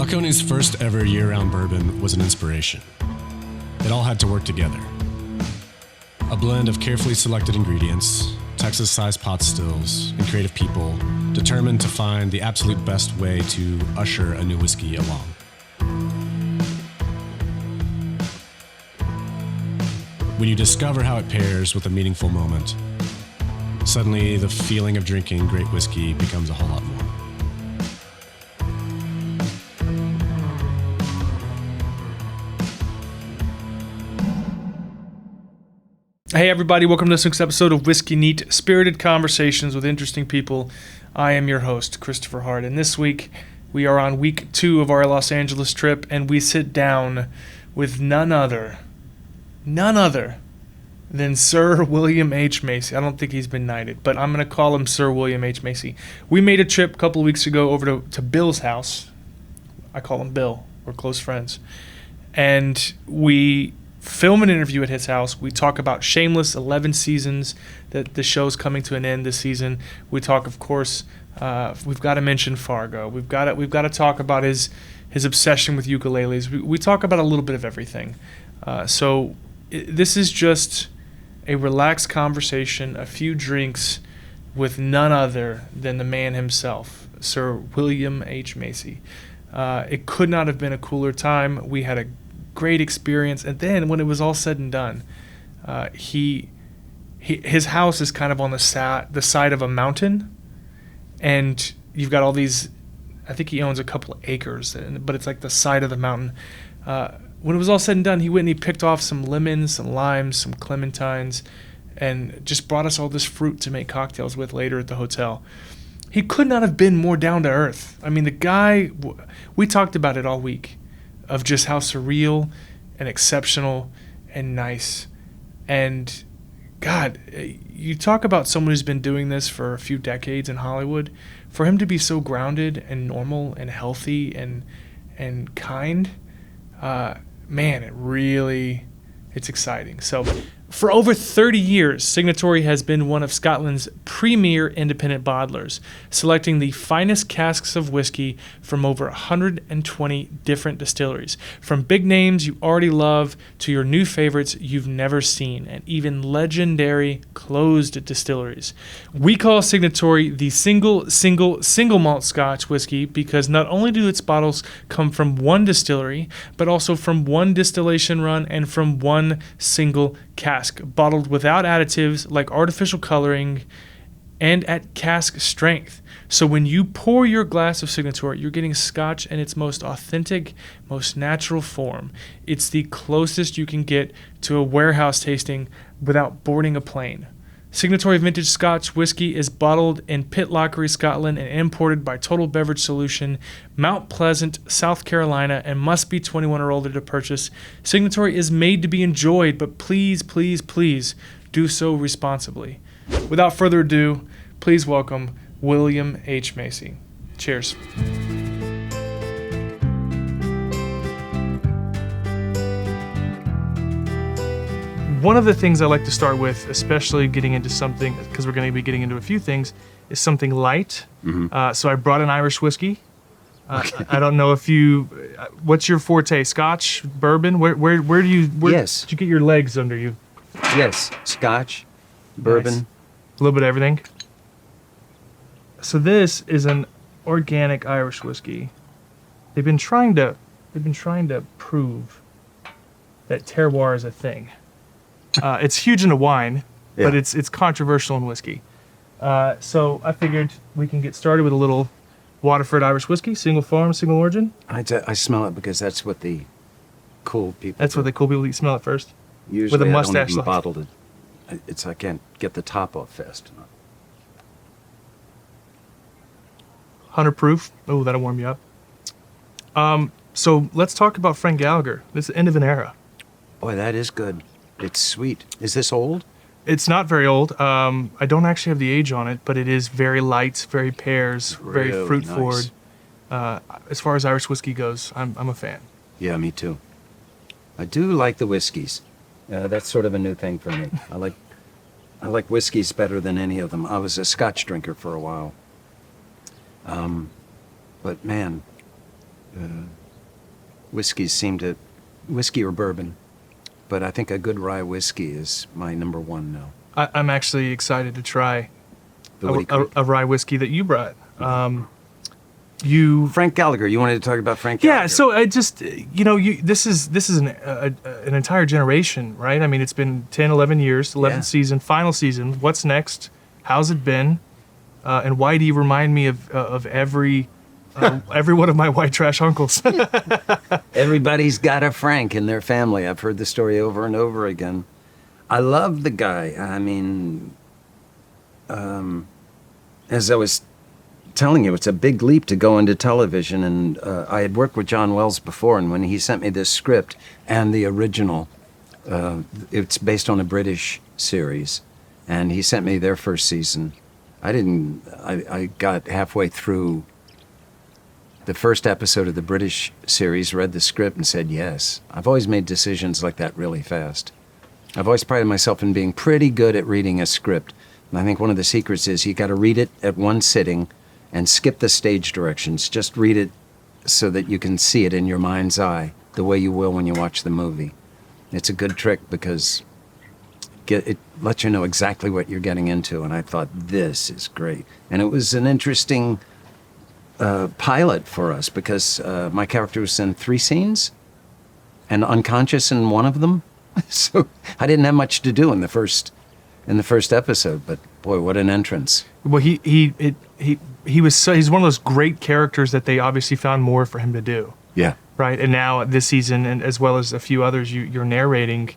Balcone's first ever year-round bourbon was an inspiration. It all had to work together. A blend of carefully selected ingredients, Texas-sized pot stills, and creative people determined to find the absolute best way to usher a new whiskey along. When you discover how it pairs with a meaningful moment, suddenly the feeling of drinking great whiskey becomes a whole lot more. Hey everybody, welcome to this week's episode of Whiskey Neat, spirited conversations with interesting people. I am your host, Kristopher Hart, and this week we are on week 2 of our Los Angeles trip, and we sit down with none other than Sir William H. Macy. I don't think he's been knighted, but I'm going to call him Sir William H. Macy. We made a trip a couple of weeks ago over to Bill's house. I call him Bill. We're close friends. And we film an interview at his house. We talk about Shameless, 11 seasons, that the show's coming to an end this season. We talk, of course, we've got to mention Fargo. We've got to talk about his obsession with ukuleles. We talk about a little bit of everything. This is just a relaxed conversation, a few drinks with none other than the man himself, Sir William H. Macy. It could not have been a cooler time. We had a great experience, and then when it was all said and done, his house is kind of on the side of a mountain, and you've got all these. I think he owns a couple of acres, but it's like the side of the mountain. When it was all said and done, he went and he picked off some lemons, some limes, some clementines, and just brought us all this fruit to make cocktails with later at the hotel. He could not have been more down to earth. I mean, the guy. We talked about it all week, of just how surreal and exceptional and nice. And God, you talk about someone who's been doing this for a few decades in Hollywood. For him to be so grounded and normal and healthy and kind, man, it's exciting. So for over 30 years, Signatory has been one of Scotland's premier independent bottlers, selecting the finest casks of whiskey from over 120 different distilleries. From big names you already love to your new favorites you've never seen, and even legendary closed distilleries. We call Signatory the single malt Scotch whiskey because not only do its bottles come from one distillery, but also from one distillation run and from one single cask, bottled without additives like artificial coloring and at cask strength. So when you pour your glass of Signatory, you're getting Scotch in its most authentic, most natural form. It's the closest you can get to a warehouse tasting without boarding a plane. Signatory Vintage Scotch Whiskey is bottled in Pitlochry, Scotland, and imported by Total Beverage Solution, Mount Pleasant, South Carolina, and must be 21 or older to purchase. Signatory is made to be enjoyed, but please, please, please do so responsibly. Without further ado, please welcome William H. Macy. Cheers. One of the things I like to start with, especially getting into something, because we're going to be getting into a few things, is something light. Mm-hmm. So I brought an Irish whiskey. Okay. I don't know if you, what's your forte? Scotch, bourbon? Where do you? Yes. Did you get your legs under you? Yes, Scotch, bourbon, nice. A little bit of everything. So this is an organic Irish whiskey. They've been trying to prove that terroir is a thing. It's huge into wine, yeah, but it's controversial in whiskey. So I figured we can get started with a little Waterford Irish whiskey, single farm, single origin. I smell it because that's what the cool people That's do. what the cool people smell it first. Usually with a mustache. I don't even bottle it. I can't get the top off fast enough. 100 proof. Oh, that'll warm you up. So let's talk about Frank Gallagher. This is the end of an era. Boy, that is good. It's sweet. Is this old? It's not very old. I don't actually have the age on it, but it is very light, very pears, very fruit forward. As far as Irish whiskey goes, I'm a fan. Yeah, me too. I do like the whiskeys. That's sort of a new thing for me. I like whiskeys better than any of them. I was a Scotch drinker for a while. But man, whiskey or bourbon, but I think a good rye whiskey is my number one now. I'm actually excited to try The Woody Creek. a rye whiskey that you brought. Frank Gallagher. You wanted to talk about Frank Gallagher? Yeah, so I just, this is an entire generation, right? I mean, it's been 10, 11 years, 11th season, final season. What's next? How's it been? And why do you remind me of every one of my white trash uncles? Everybody's got a Frank in their family. I've heard the story over and over again. I love the guy. I mean, as I was telling you, it's a big leap to go into television, and I had worked with John Wells before, and when he sent me this script and the original, it's based on a British series, and he sent me their first season. I got halfway through the first episode of the British series, read the script, and said yes. I've always made decisions like that really fast. I've always prided myself in being pretty good at reading a script. And I think one of the secrets is you got to read it at one sitting and skip the stage directions. Just read it so that you can see it in your mind's eye the way you will when you watch the movie. It's a good trick because it lets you know exactly what you're getting into. And I thought, this is great. And it was an interesting pilot for us because my character was in 3 scenes and unconscious in one of them. So I didn't have much to do in the first episode, but boy, what an entrance. Well, he's one of those great characters that they obviously found more for him to do. Yeah. Right. And now this season, and as well as a few others, you're narrating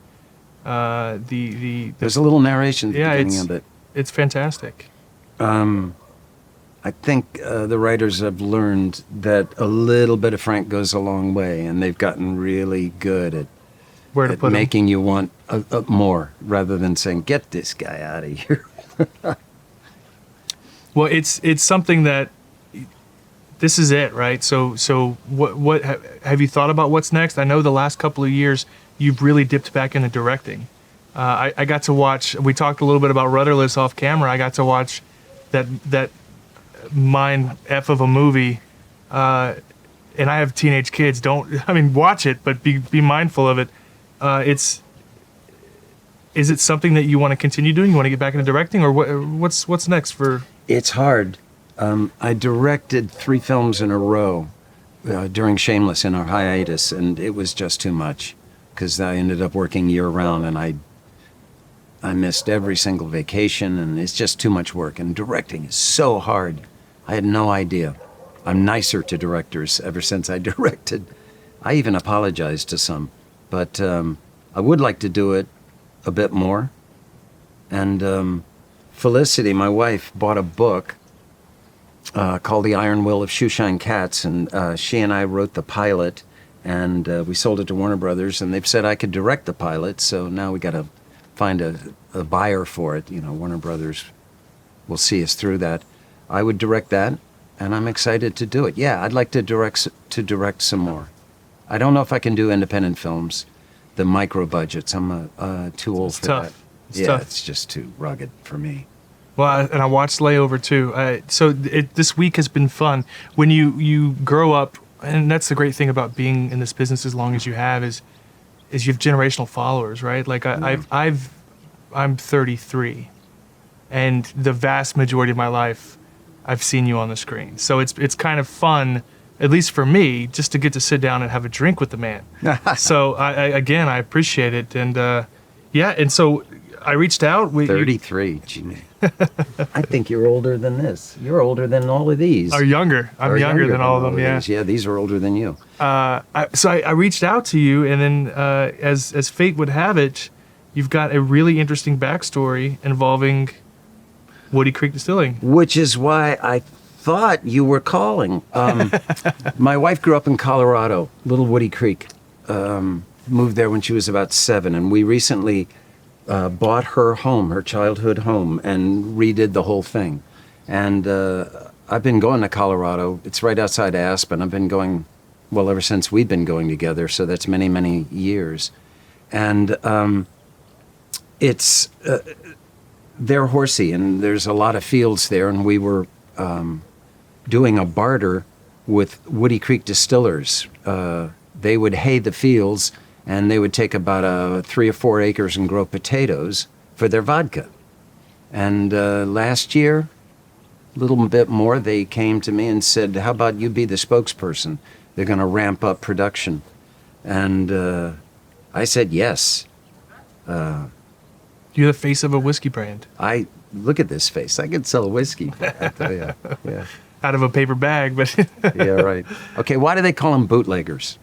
There's a little narration at the beginning of it. It's fantastic. I think the writers have learned that a little bit of Frank goes a long way, and they've gotten really good at Where to put making him. you want more, rather than saying, get this guy out of here. Well, it's something that this is it, right? So what have you thought about what's next? I know the last couple of years you've really dipped back into directing. I got to watch. We talked a little bit about Rudderless off camera. I got to watch that mind f of a movie, and I have teenage kids. Watch it, but be mindful of it. Is it something that you want to continue doing? You want to get back into directing, or what's next for? It's hard. I directed 3 films in a row during Shameless in our hiatus, and it was just too much because I ended up working year-round, and I missed every single vacation, and it's just too much work. And directing is so hard. I had no idea. I'm nicer to directors ever since I directed. I even apologized to some, but I would like to do it a bit more. And Felicity, my wife, bought a book called The Iron Will of Shoeshine Cats, and she and I wrote the pilot, and we sold it to Warner Brothers, and they've said I could direct the pilot, so now we got to find a buyer for it. Warner Brothers will see us through that. I would direct that, and I'm excited to do it. Yeah, I'd like to direct some more. I don't know if I can do independent films, the micro budgets. I'm too old for that. It's tough. It's just too rugged for me. Well, and I watched Layover too. This week has been fun. When you grow up, and that's the great thing about being in this business as long as you have is you have generational followers, right? Like I'm 33, and the vast majority of my life, I've seen you on the screen. So it's kind of fun, at least for me, just to get to sit down and have a drink with the man. So I appreciate it, and and so I reached out. 33. Gee. I think you're older than this. You're older than all of these. Or younger. I'm younger than all of them. Yeah. These. Yeah, these are older than you. So I reached out to you, and then as fate would have it, you've got a really interesting backstory involving Woody Creek Distilling. Which is why I thought you were calling. My wife grew up in Colorado, Little Woody Creek. Moved there when she was about 7, and we recently bought her home, her childhood home, and redid the whole thing. And I've been going to Colorado. It's right outside Aspen. I've been going, well, ever since we've been going together, so that's many, many years. And it's, they're horsey, and there's a lot of fields there, and we were doing a barter with Woody Creek Distillers. They would hay the fields, and they would take about 3 or 4 acres and grow potatoes for their vodka. And last year, a little bit more, they came to me and said, how about you be the spokesperson? They're going to ramp up production. And I said yes. You're the face of a whiskey brand. Look at this face. I could sell whiskey. I tell you. Yeah. Out of a paper bag, but Yeah, right. Okay, why do they call them bootleggers?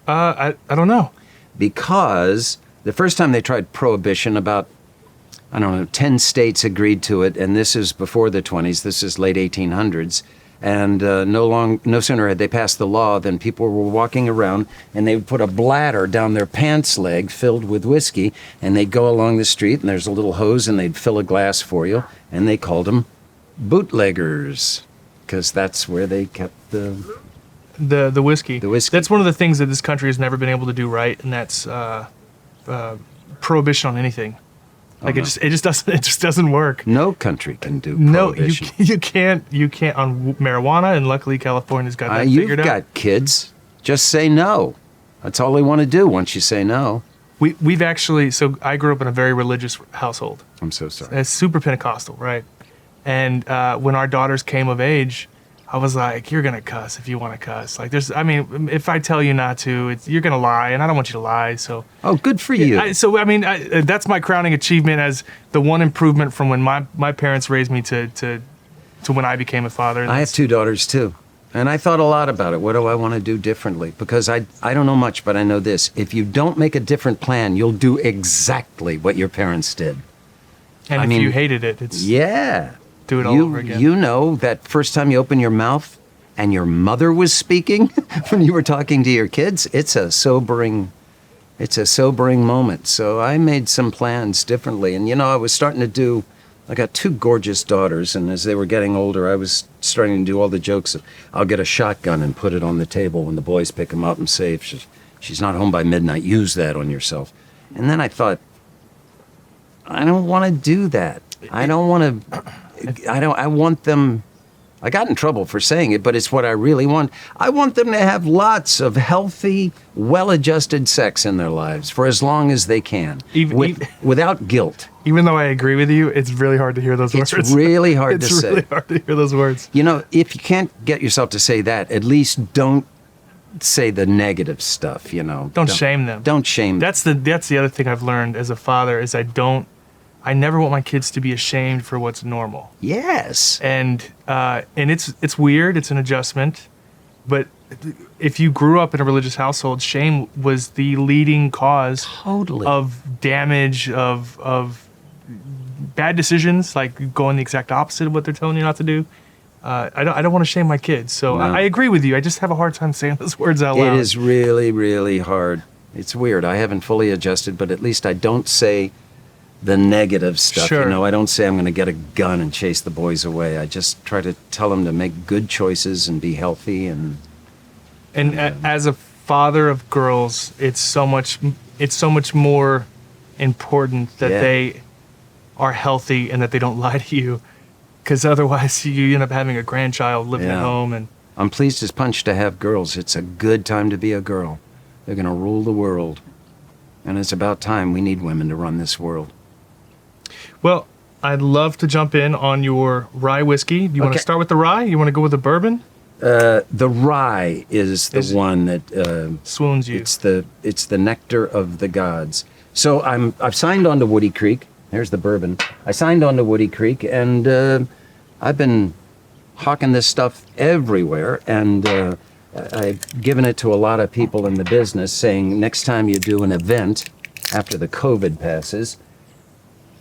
I don't know. Because the first time they tried prohibition, about, 10 states agreed to it, and this is before the 20s. This is late 1800s. And no sooner had they passed the law than people were walking around, and they would put a bladder down their pants leg filled with whiskey, and they'd go along the street, and there's a little hose, and they'd fill a glass for you, and they called them bootleggers, because that's where they kept the whiskey. The whiskey. That's one of the things that this country has never been able to do right, and that's prohibition on anything. Like no. it just doesn't work. No country can do No, prohibition. you can't on marijuana, and luckily California's got that figured You've out. got kids. Just say no. That's all they want to do once you say no. We've actually, so I grew up in a very religious household. I'm so sorry. It's super Pentecostal, right? And when our daughters came of age, I was like, you're going to cuss if you want to cuss. Like, if I tell you not to, you're going to lie, and I don't want you to lie, so. Oh, good for you. That's my crowning achievement as the one improvement from when my parents raised me to when I became a father. I have 2 daughters, too. And I thought a lot about it. What do I want to do differently? Because I don't know much, but I know this. If you don't make a different plan, you'll do exactly what your parents did. And if you hated it, it's... Yeah. Do it all over again. You know that first time you open your mouth and your mother was speaking when you were talking to your kids, it's a sobering moment. So I made some plans differently. And, I was starting to do, I got 2 gorgeous daughters, and as they were getting older, I was starting to do all the jokes of, I'll get a shotgun and put it on the table when the boys pick them up and say, if she's not home by midnight, use that on yourself. And then I thought, I don't want to do that. I want them, I got in trouble for saying it, but it's what I really want. I want them to have lots of healthy, well-adjusted sex in their lives for as long as they can, without guilt. Even though I agree with you, it's really hard to hear those words. It's really hard to say. It's really hard to hear those words. If you can't get yourself to say that, at least don't say the negative stuff, Don't shame them. Don't shame them. That's the other thing I've learned as a father is I never want my kids to be ashamed for what's normal. Yes. And it's weird. It's an adjustment. But if you grew up in a religious household, shame was the leading cause of damage, of bad decisions, like going the exact opposite of what they're telling you not to do. I don't want to shame my kids. So No. I agree with you. I just have a hard time saying those words out loud. It is really, really hard. It's weird. I haven't fully adjusted, but at least I don't say the negative stuff. Sure. I don't say I'm going to get a gun and chase the boys away. I just try to tell them to make good choices and be healthy. And as a father of girls, it's so much more important that they are healthy and that they don't lie to you, because otherwise you end up having a grandchild living at home. And I'm pleased as punch to have girls. It's a good time to be a girl. They're going to rule the world. And it's about time. We need women to run this world. Well, I'd love to jump in on your rye whiskey. Do you want to start with the rye? You want to go with the bourbon? The rye is the one that swoons you. It's the nectar of the gods. So I've signed on to Woody Creek. There's the bourbon. I signed on to Woody Creek, and I've been hawking this stuff everywhere. And I've given it to a lot of people in the business, saying next time you do an event after the COVID passes,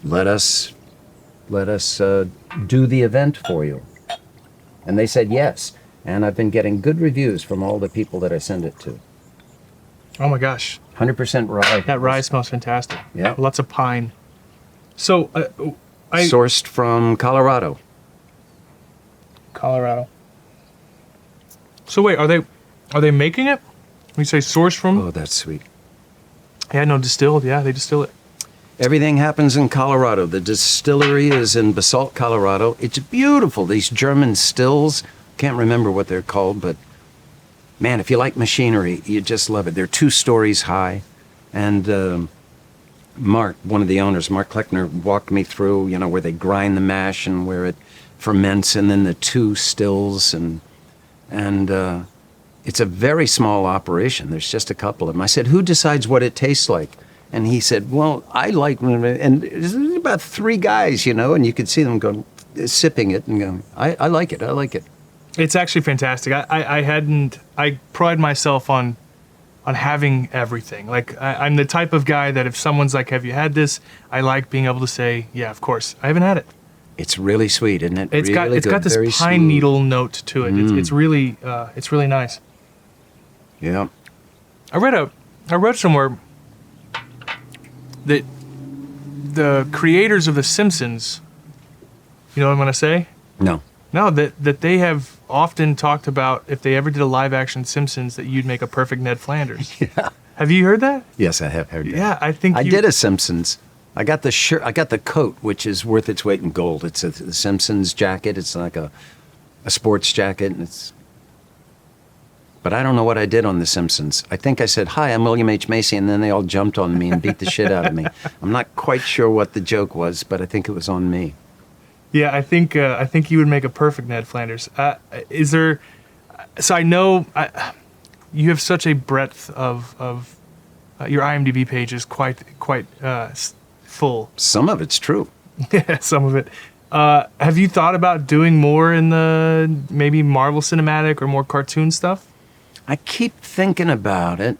let us do the event for you. And they said yes. And I've been getting good reviews from all the people that I send it to. Oh my gosh. 100% rye. That rye smells fantastic. Yeah. Lots of pine. So, sourced from Colorado. Colorado. So wait, are they making it? When you say sourced from? Oh, that's sweet. Yeah, no, distilled. Yeah, they distill it. Everything happens in Colorado. The distillery is in Basalt, Colorado. It's beautiful. These German stills Can't remember what they're called, but man, if you like machinery, you just love it. They're 2 stories high, and Mark, one of the owners, Mark Kleckner, walked me through, where they grind the mash and where it ferments, and then the 2 stills, and it's a very small operation. There's just a couple of them. I said, who decides what it tastes like? And he said, well, I like, and there's about 3 guys, and you could see them going, sipping it and going, I like it. It's actually fantastic. I pride myself on having everything. Like, I'm the type of guy that if someone's like, have you had this? I like being able to say, yeah, of course. I haven't had it. It's really sweet, isn't it? It's really got this very pine smooth. needle note to it. It's really nice. Yeah. I read somewhere that the creators of The Simpsons, you know what I'm going to say? No. No, that they have often talked about if they ever did a live action Simpsons that you'd make a perfect Ned Flanders. Yeah. Have you heard that? Yes, I have heard that. Yeah, I think I did a Simpsons. I got the shirt. I got the coat, which is worth its weight in gold. It's the Simpsons jacket. It's like a sports jacket, and it's. But I don't know what I did on The Simpsons. I think I said, "Hi, I'm William H Macy," and then they all jumped on me and beat the shit out of me. I'm not quite sure what the joke was, but I think it was on me. Yeah, I think you would make a perfect Ned Flanders. Is there? So I know you have such a breadth of your IMDb page is quite full. Some of it's true. Yeah, some of it. Have you thought about doing more in the maybe Marvel Cinematic or more cartoon stuff? I keep thinking about it.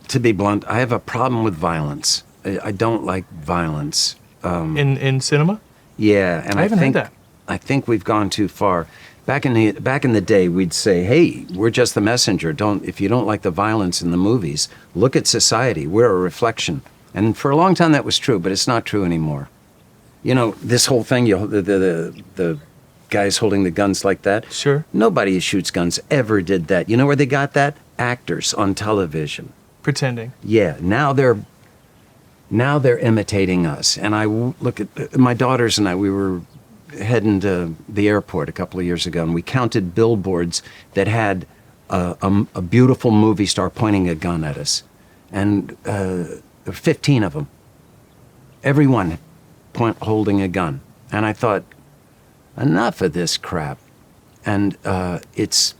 To be blunt, I have a problem with violence. I don't like violence. In cinema? Yeah, and I haven't heard that. I think we've gone too far. Back in the day, we'd say, "Hey, we're just the messenger. If you don't like the violence in the movies, look at society. We're a reflection." And for a long time, that was true, but it's not true anymore. This whole thing, the guys holding the guns like that. Sure. Nobody who shoots guns ever did that. You know where they got that? Actors on television. Pretending. Yeah. Now they're imitating us. And I look at my daughters and I. We were heading to the airport a couple of years ago, and we counted billboards that had a beautiful movie star pointing a gun at us, and there were 15 of them. Everyone holding a gun, and I thought, enough of this crap. And it's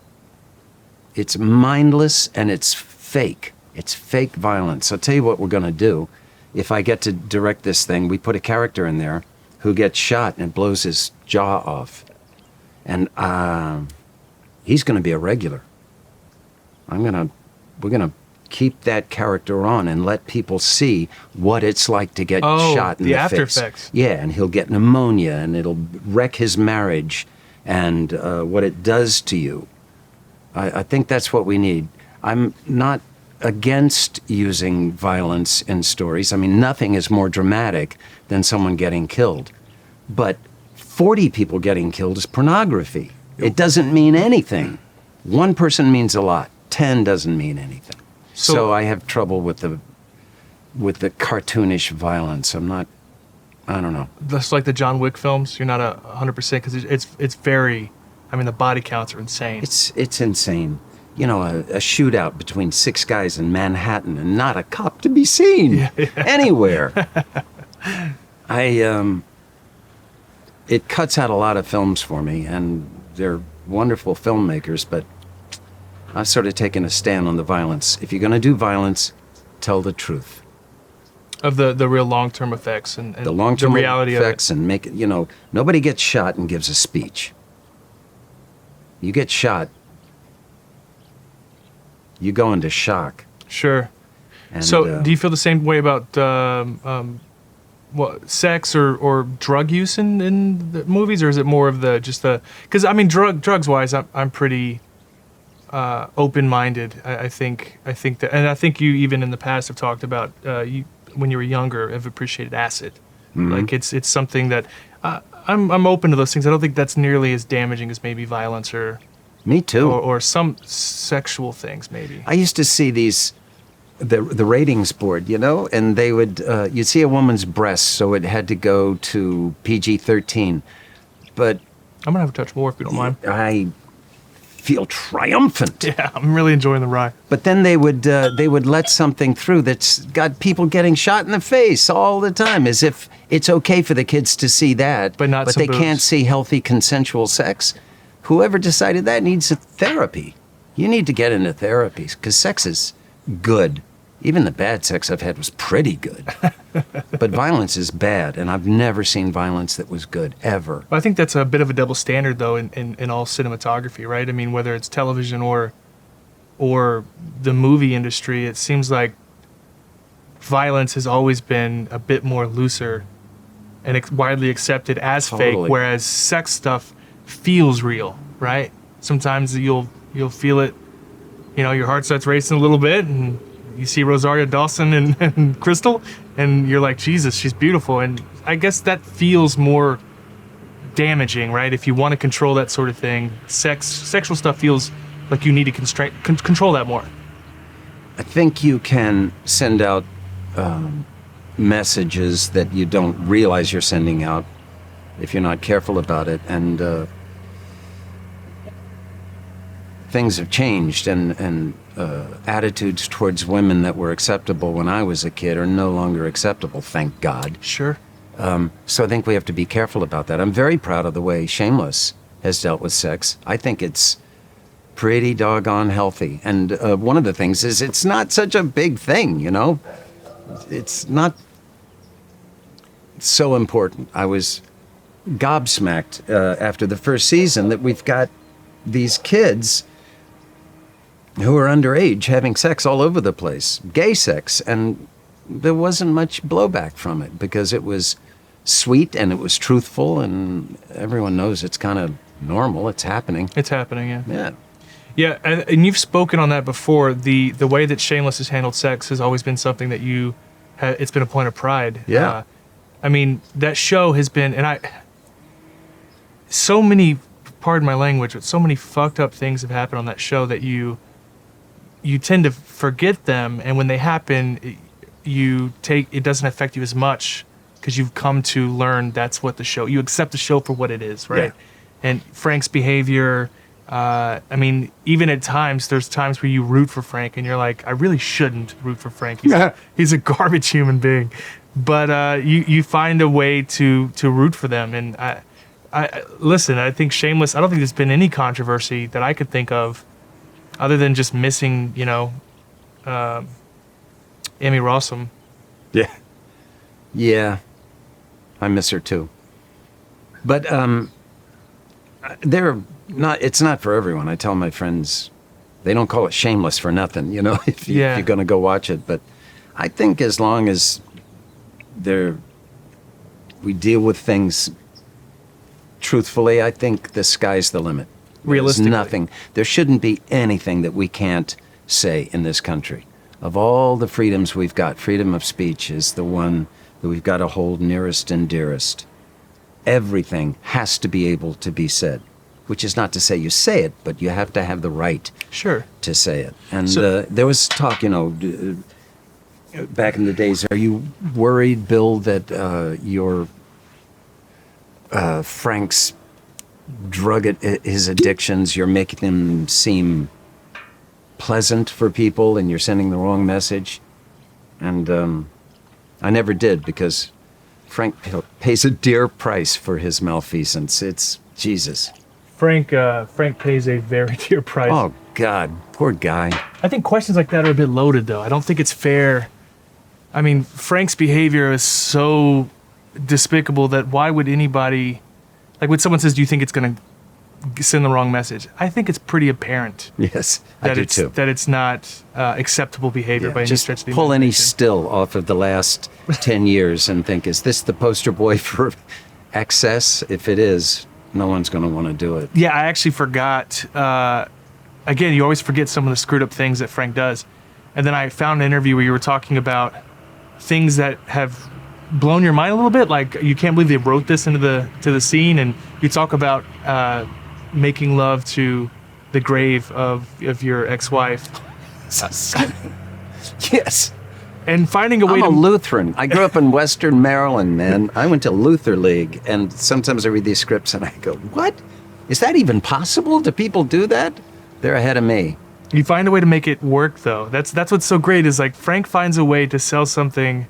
mindless and it's fake. It's fake violence. I'll tell you what we're going to do. If I get to direct this thing, we put a character in there who gets shot and blows his jaw off. And he's going to be a regular. We're going to keep that character on and let people see what it's like to get shot in the after face. effects. Yeah, and he'll get pneumonia and it'll wreck his marriage and what it does to you. I think that's what we need. I'm not against using violence in stories. I mean, nothing is more dramatic than someone getting killed. But 40 people getting killed is pornography. It doesn't mean anything. One person means a lot. 10 doesn't mean anything. So I have trouble with the cartoonish violence. I don't know. That's like the John Wick films. You're not 100% because it's very. I mean, the body counts are insane. It's insane. A shootout between 6 guys in Manhattan and not a cop to be seen anywhere. It cuts out a lot of films for me, and they're wonderful filmmakers, but I've sort of taken a stand on the violence. If you're going to do violence, tell the truth. Of the real long-term effects and the long-term reality effects of it. And make it, nobody gets shot and gives a speech. You get shot, you go into shock. Sure. And, so do you feel the same way about sex or drug use in the movies, or is it more of because I mean drugs wise I'm pretty open-minded. I think that, and I think you even in the past have talked about you when you were younger have appreciated acid. Mm-hmm. Like it's something that I'm open to those things. I don't think that's nearly as damaging as maybe violence or me too, or some sexual things maybe. I used to see these the ratings board, and they would you'd see a woman's breasts, so it had to go to PG-13. But I'm gonna have a touch more if you don't mind. I feel triumphant. Yeah, I'm really enjoying the rye. But then they would let something through that's got people getting shot in the face all the time, as if it's okay for the kids to see that, But not some they boobs. can't see healthy consensual sex. Whoever decided that needs a therapy. You need to get into therapy because sex is good. Even the bad sex I've had was pretty good. But violence is bad, and I've never seen violence that was good, ever. I think that's a bit of a double standard, though, in all cinematography, right? I mean, whether it's television or the movie industry, it seems like violence has always been a bit more looser and widely accepted as fake, Totally. whereas sex stuff feels real, right? Sometimes you'll feel it, your heart starts racing a little bit, and you see Rosario Dawson and Crystal, and you're like, Jesus, she's beautiful. And I guess that feels more damaging, right? If you want to control that sort of thing, sexual stuff feels like you need to control that more. I think you can send out messages that you don't realize you're sending out if you're not careful about it. And things have changed, and attitudes towards women that were acceptable when I was a kid are no longer acceptable, thank God. Sure. So I think we have to be careful about that. I'm very proud of the way Shameless has dealt with sex. I think it's pretty doggone healthy. And one of the things is it's not such a big thing, It's not so important. I was gobsmacked after the first season that we've got these kids who are underage having sex all over the place, gay sex, and there wasn't much blowback from it because it was sweet and it was truthful, and everyone knows it's kind of normal. It's happening. It's happening, yeah. Yeah. Yeah, and you've spoken on that before. The way that Shameless has handled sex has always been something that it's been a point of pride. Yeah. I mean, that show has been, so many, pardon my language, but so many fucked up things have happened on that show that you tend to forget them, and when they happen, it doesn't affect you as much because you've come to learn that's what you accept the show for what it is, right? Yeah. And Frank's behavior, even at times, there's times where you root for Frank and you're like, I really shouldn't root for Frank. He's a garbage human being. But you find a way to root for them. And I listen, I think Shameless, I don't think there's been any controversy that I could think of other than just missing, Amy Rossum. Yeah. Yeah. I miss her too. But it's not for everyone. I tell my friends, they don't call it Shameless for nothing, if you're going to go watch it. But I think as long as we deal with things truthfully, I think the sky's the limit. Realistically. There shouldn't be anything that we can't say in this country. Of all the freedoms we've got, freedom of speech is the one that we've got to hold nearest and dearest. Everything has to be able to be said, which is not to say you say it, but you have to have the right to say it. And there was talk, back in the days, are you worried, Bill, that your Frank's his addictions, you're making them seem pleasant for people and you're sending the wrong message? And I never did, because Frank pays a dear price for his malfeasance. It's Jesus. Frank pays a very dear price. Oh, God. Poor guy. I think questions like that are a bit loaded, though. I don't think it's fair. I mean, Frank's behavior is so despicable that why would anybody... Like when someone says, do you think it's going to send the wrong message? I think it's pretty apparent. Yes, I do too. That it's not acceptable behavior by any stretch of the pull any imagination. still off of the last 10 years and think, is this the poster boy for excess? If it is, no one's going to want to do it. Yeah, I actually forgot. Again, you always forget some of the screwed up things that Frank does. And then I found an interview where you were talking about things that have blown your mind a little bit, like you can't believe they wrote this into the scene, and you talk about making love to the grave of your ex-wife. Yes. And finding a way I'm a to... Lutheran. I grew up in Western Maryland, man. I went to Luther League, and sometimes I read these scripts and I go, what? Is that even possible? Do people do that? They're ahead of me. You find a way to make it work, though. That's what's so great, is like Frank finds a way to sell something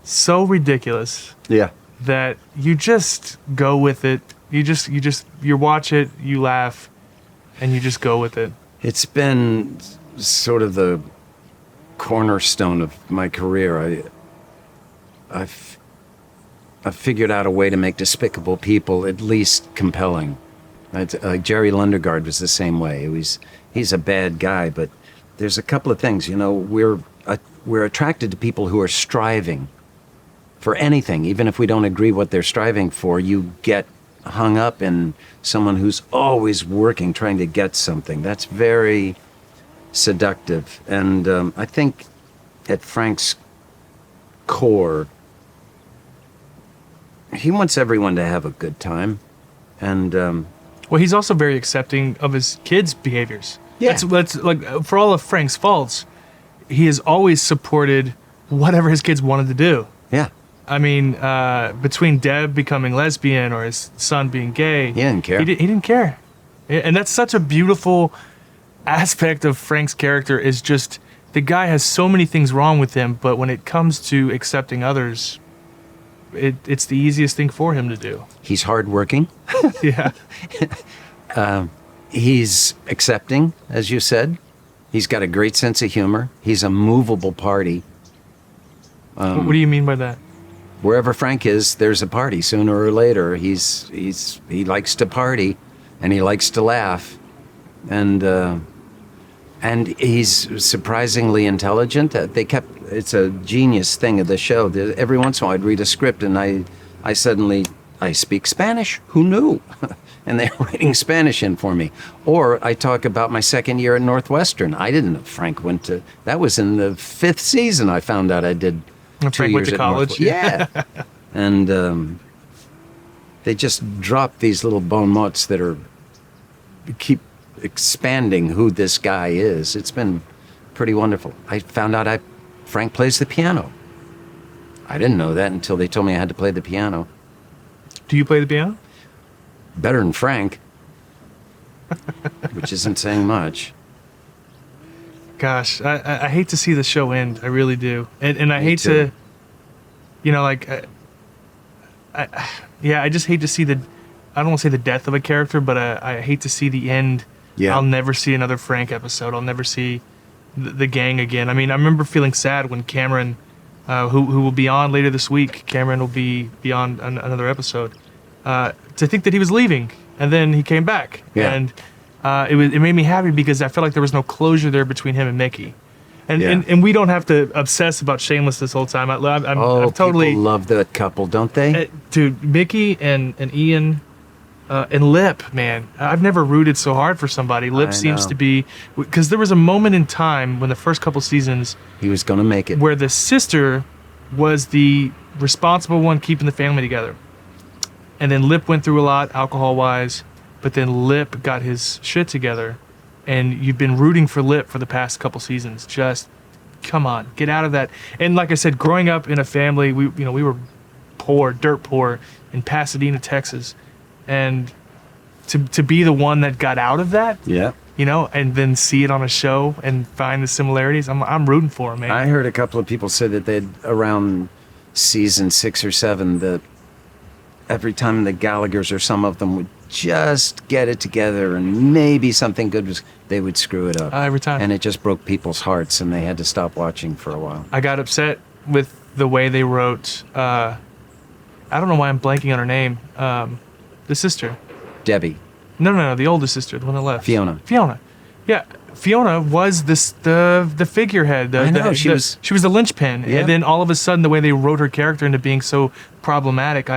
so ridiculous Yeah. that you just go with it. You watch it, you laugh, and you just go with it. It's been sort of the cornerstone of my career. I've figured out a way to make despicable people at least compelling. Like Jerry Lundegaard was the same way. He's a bad guy, but there's a couple of things. You know, we're attracted to people who are striving for anything, even if we don't agree what they're striving for. You get hung up in someone who's always working, trying to get something. That's very seductive. And I think at Frank's core, he wants everyone to have a good time. And well, he's also very accepting of his kids' behaviors. Yeah. That's like, for all of Frank's faults, he has always supported whatever his kids wanted to do. yeah, I mean, between Deb becoming lesbian or his son being gay, he didn't care. He didn't care. And that's such a beautiful aspect of Frank's character, is just the guy has so many things wrong with him, but when it comes to accepting others, it's the easiest thing for him to do. He's hardworking. Yeah. He's accepting, as you said. He's got a great sense of humor. He's a movable party. What do you mean by that? Wherever Frank is, there's a party sooner or later. He likes to party, and he likes to laugh, and he's surprisingly intelligent. It's a genius thing of the show. Every once in a while, I'd read a script, and I suddenly speak Spanish. Who knew? And they're writing Spanish in for me. Or I talk about my second year at Northwestern. I didn't know Frank went to. That was in the 5th season. I found out I did. Frank went to college. Yeah. And they just drop these little bon mots that keep expanding who this guy is. It's been pretty wonderful. I found out Frank plays the piano. I didn't know that until they told me I had to play the piano. Do you play the piano? Better than Frank, which isn't saying much. Gosh, I hate to see the show end. I really do. And I hate too. to, you know, like, I just hate to see I don't want to say the death of a character, but I hate to see the end. Yeah. I'll never see another Frank episode. I'll never see the gang again. I mean, I remember feeling sad when Cameron, who will be on later this week, Cameron will be on another episode, to think that he was leaving, and then he came back. Yeah. And it made me happy because I felt like there was no closure there between him and Mickey. And we don't have to obsess about Shameless this whole time. I'm totally people love that couple, don't they? Dude, Mickey and Ian and Lip, man. I've never rooted so hard for somebody. Lip seems to be, because there was a moment in time when the first couple seasons He was going to make it. where the sister was the responsible one keeping the family together. And then Lip went through a lot, alcohol-wise, but then Lip got his shit together, and you've been rooting for Lip for the past couple seasons. Just, come on, get out of that. And like I said, growing up in a family, we were poor, dirt poor, in Pasadena, Texas, and to be the one that got out of that, Yeah. and then see it on a show and find the similarities, I'm rooting for him, man. I heard a couple of people say that they'd, around season 6 or 7, that every time the Gallaghers or some of them would just get it together and maybe something good they would screw it up. Every time. And it just broke people's hearts, and they had to stop watching for a while. I got upset with the way they wrote, I don't know why I'm blanking on her name, the sister. Debbie. No, the oldest sister, the one that left. Fiona. Yeah, Fiona was the figurehead. I know, she was the linchpin. Yeah. And then all of a sudden, the way they wrote her character into being so problematic,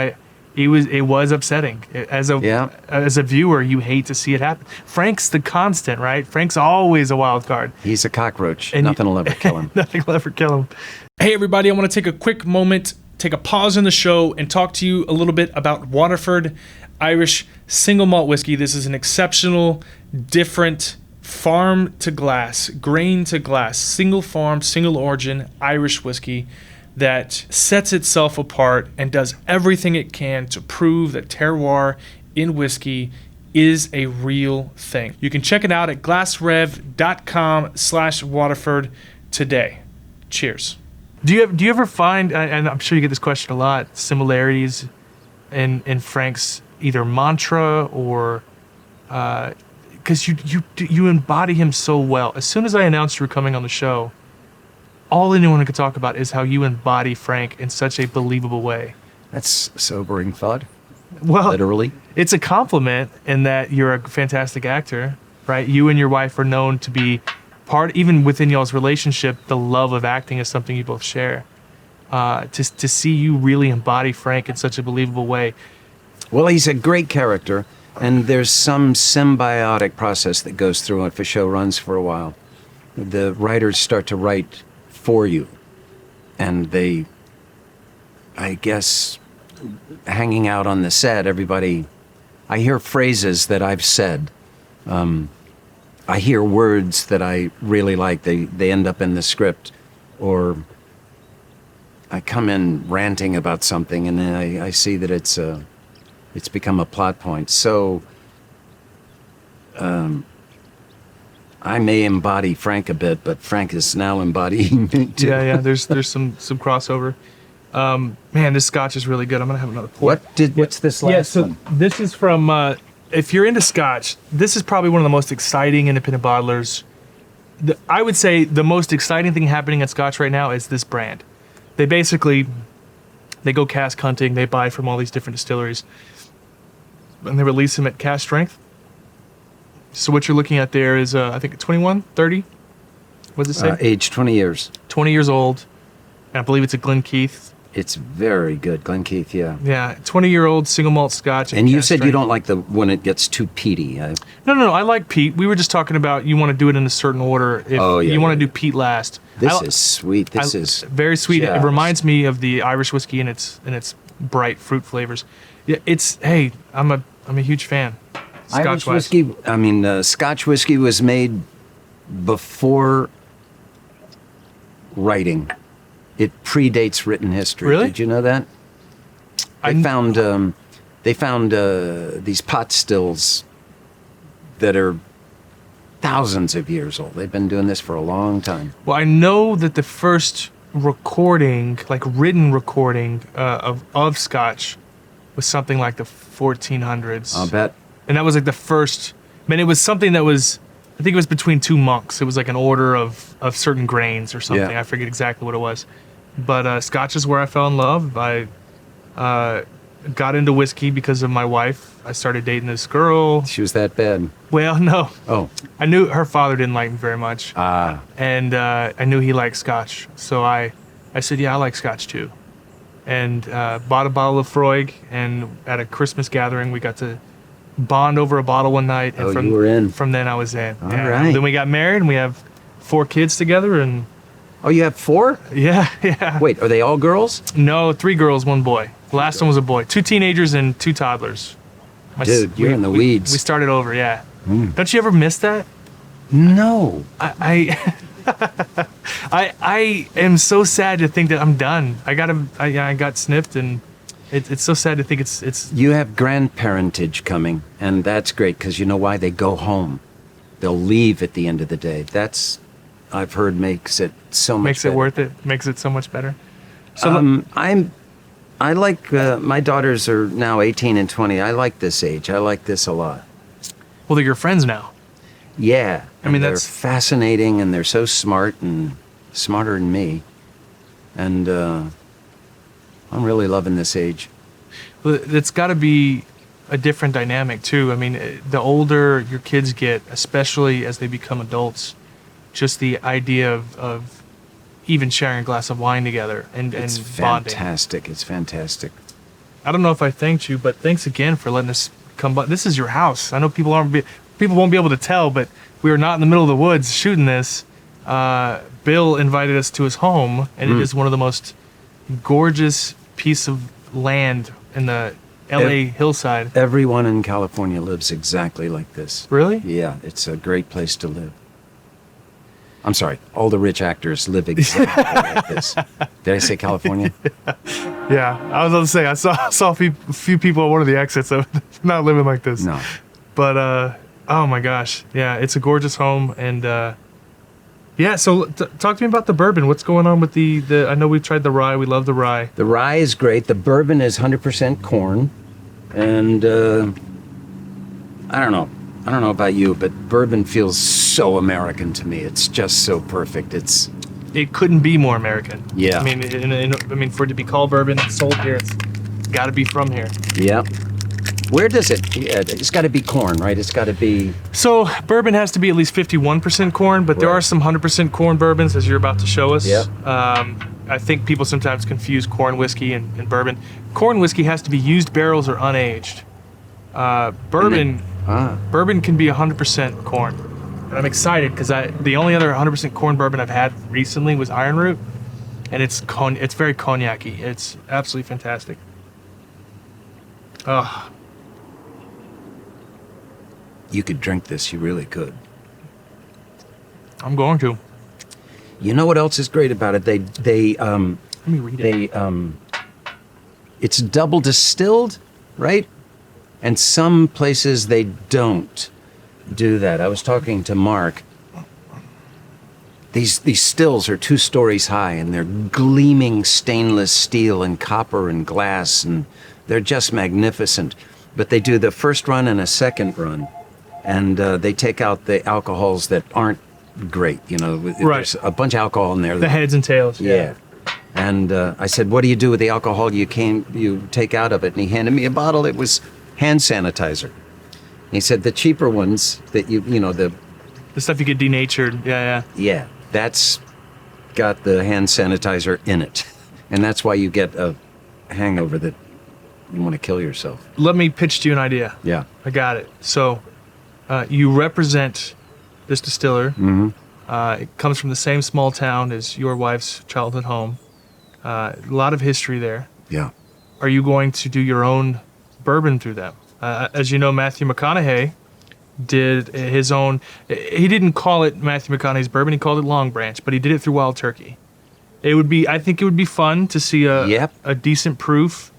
it was upsetting. As a viewer, you hate to see it happen. Frank's the constant, right? Frank's always a wild card. He's a cockroach. And Nothing will ever kill him. Nothing will ever kill him. Hey, everybody, I want to take a quick moment, take a pause in the show, and talk to you a little bit about Waterford Irish Single Malt Whiskey. This is an exceptional, different, farm to glass, grain to glass, single farm, single origin Irish whiskey that sets itself apart and does everything it can to prove that terroir in whiskey is a real thing. You can check it out at glassrev.com/Waterford today. Cheers. Do you ever find, and I'm sure you get this question a lot, similarities in Frank's either mantra or because you embody him so well. As soon as I announced you were coming on the show, all anyone could talk about is how you embody Frank in such a believable way. That's sobering thought. Well, Literally. It's a compliment in that you're a fantastic actor, right? You and your wife are known to be even within y'all's relationship, the love of acting is something you both share. To see you really embody Frank in such a believable way. Well, he's a great character, and there's some symbiotic process that goes through if a show runs for a while. The writers start to write for you, and they, I guess, hanging out on the set, I hear phrases that I've said. I hear words that I really like. They end up in the script, or I come in ranting about something, and then I see that it's become a plot point. So I may embody Frank a bit, but Frank is now embodying me too. Yeah. There's some crossover. Man, this scotch is really good. I'm gonna have another pour. What's this last one? This is from. If you're into scotch, this is probably one of the most exciting independent bottlers. I would say the most exciting thing happening at Scotch right now is this brand. They go cask hunting. They buy from all these different distilleries, and they release them at cask strength. So what you're looking at there is, I think, 21, 30? What does it say? Age 20 years. 20 years old, and I believe it's a Glenkeith. It's very good. Glenkeith, yeah. Yeah, 20-year-old single malt Scotch. And you said you don't like when it gets too peaty. No, I like peat. We were just talking about you want to do it in a certain order. If you want to do peat last. This is sweet. This is very sweet. Yes. It reminds me of the Irish whiskey and its bright fruit flavors. Yeah, I'm a huge fan. Irish whiskey. Scotch whiskey was made before writing. It predates written history. Really? Did you know that? They found these pot stills that are thousands of years old. They've been doing this for a long time. Well, I know that the first recording, like written recording of Scotch, was something like the 1400s. I'll bet. And that was like the first. It was something that was. I think it was between two monks. It was like an order of certain grains or something. Yeah. I forget exactly what it was. But Scotch is where I fell in love. I got into whiskey because of my wife. I started dating this girl. She was that bad. Well, no. Oh. I knew her father didn't like me very much. And I knew he liked Scotch. So I said, yeah, I like Scotch too. And bought a bottle of Freud. And at a Christmas gathering, we got to bond over a bottle one night. And you were in. From then I was in. All right. Then we got married and we have 4 kids together. And oh, you have 4? Yeah. Wait, are they all girls? No, 3 girls, 1 boy. The last one was a boy. 2 teenagers and 2 toddlers. Dude, you're in the weeds. We started over, yeah. Don't you ever miss that? No. I am so sad to think that I'm done. I got snipped, and it's so sad to think it's. You have grandparentage coming, and that's great because you know why? They go home. They'll leave at the end of the day. That's, I've heard, makes it so much makes better. it worth it. Makes it so much better. So I like, my daughters are now 18 and 20. I like this age. I like this a lot. Well, they're your friends now. Yeah. They're that's fascinating, and they're so smart and smarter than me. And I'm really loving this age. Well, it's got to be a different dynamic too. The older your kids get, especially as they become adults, just the idea of even sharing a glass of wine together and It's bonding. fantastic. It's fantastic. I don't know if I thanked you, but thanks again for letting us come by. This is your house. I know people won't be able to tell, but we are not in the middle of the woods shooting this. Bill invited us to his home, and it is one of the most gorgeous piece of land in the L.A. hillside. Everyone in California lives exactly like this. Really? Yeah, it's a great place to live. I'm sorry, all the rich actors live exactly like this. Did I say California? Yeah, I was about to say, I saw a few people at one of the exits of not living like this. No. But, oh my gosh. Yeah, it's a gorgeous home. And, yeah, so talk to me about the bourbon. What's going on with the I know we've tried the rye. We love the rye. The rye is great. The bourbon is 100% corn. And I don't know about you, but bourbon feels so American to me. It's just so perfect. It couldn't be more American. Yeah. I mean, for it to be called bourbon and sold here, it's got to be from here. Yeah. Where does it? Yeah, it's got to be corn, right? It's got to be. So bourbon has to be at least 51% corn, but there Right. are some 100% corn bourbons, as you're about to show us. Yep. I think people sometimes confuse corn whiskey and bourbon. Corn whiskey has to be used barrels or unaged. Bourbon can be 100% corn. And I'm excited because the only other 100% corn bourbon I've had recently was Iron Root, and it's very cognac-y. It's absolutely fantastic. Oh, You could drink this. You really could. I'm going to. You know what else is great about it? Let me read it. It's double distilled, right? And some places they don't do that. I was talking to Mark. These stills are 2 stories high, and they're gleaming stainless steel and copper and glass, and they're just magnificent. But they do the first run and a second run, and they take out the alcohols that aren't great. You know, there's a bunch of alcohol in there. The heads and tails. Yeah. And I said, what do you do with the alcohol you take out of it? And he handed me a bottle. It was hand sanitizer. And he said, the cheaper ones that the stuff you get denatured. Yeah, that's got the hand sanitizer in it. And that's why you get a hangover that you want to kill yourself. Let me pitch to you an idea. Yeah. I got it. So you represent this distiller. Mm-hmm. It comes from the same small town as your wife's childhood home. A lot of history there. Yeah. Are you going to do your own bourbon through them? As you know, Matthew McConaughey did his own. He didn't call it Matthew McConaughey's bourbon. He called it Long Branch, but he did it through Wild Turkey. I think it would be fun to see a decent proof.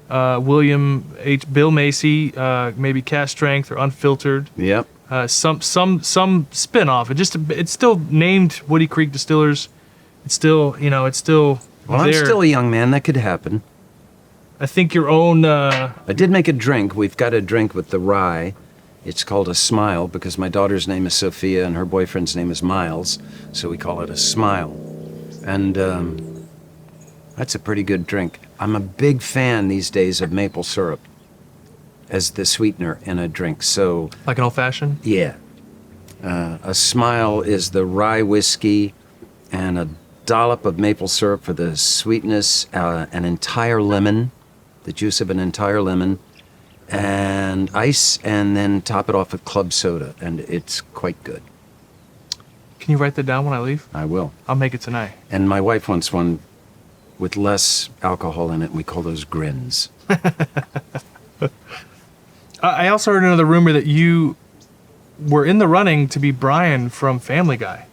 Bill Macy, maybe cast strength or unfiltered. Yep. Some spin-off. It's still named Woody Creek Distillers. It's still Well, there. I'm still a young man. That could happen. I think your own. I did make a drink. We've got a drink with the rye. It's called a Smile because my daughter's name is Sophia and her boyfriend's name is Miles, so we call it a Smile. And that's a pretty good drink. I'm a big fan these days of maple syrup as the sweetener in a drink. So Like an old-fashioned? yeah, a Smile is the rye whiskey and a dollop of maple syrup for the sweetness, an entire lemon, the juice of an entire lemon, and ice, and then top it off with club soda, and it's quite good. Can you write that down when I leave? I will. I'll make it tonight. And my wife wants one with less alcohol in it, and we call those grins. I also heard another rumor that you were in the running to be Brian from Family Guy.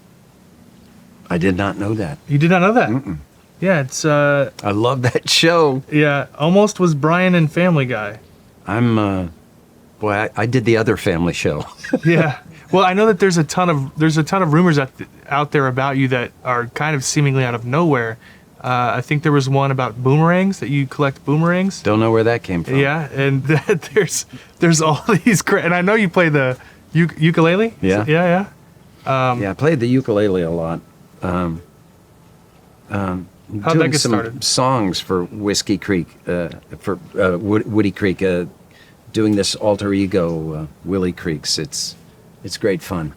I did not know that. You did not know that? Mm-mm. Yeah, it's I love that show. yeah, almost was Brian in Family Guy. I did the other family show. Yeah. Well, I know that there's a ton of rumors out there about you that are kind of seemingly out of nowhere. I think there was one about boomerangs, that you collect boomerangs. Don't know where that came from. Yeah, and that there's all these and I know you play the ukulele. Yeah. Yeah. Yeah, I played the ukulele a lot. How'd that Doing get some started? songs for Whiskey Creek, Woody Creek, doing this alter ego, Willie Creeks. It's great fun.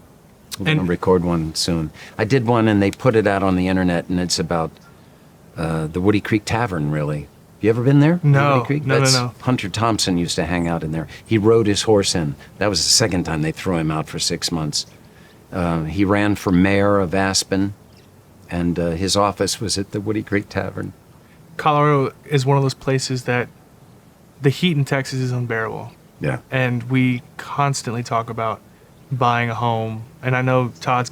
We're going to record one soon. I did one and they put it out on the internet, and it's about the Woody Creek Tavern, really. You ever been there? No. Woody Creek? No. Hunter Thompson used to hang out in there. He rode his horse in. That was the second time they threw him out for 6 months. He ran for mayor of Aspen, and his office was at the Woody Creek Tavern. Colorado is one of those places that the heat in Texas is unbearable. Yeah. And we constantly talk about buying a home. And I know Todd's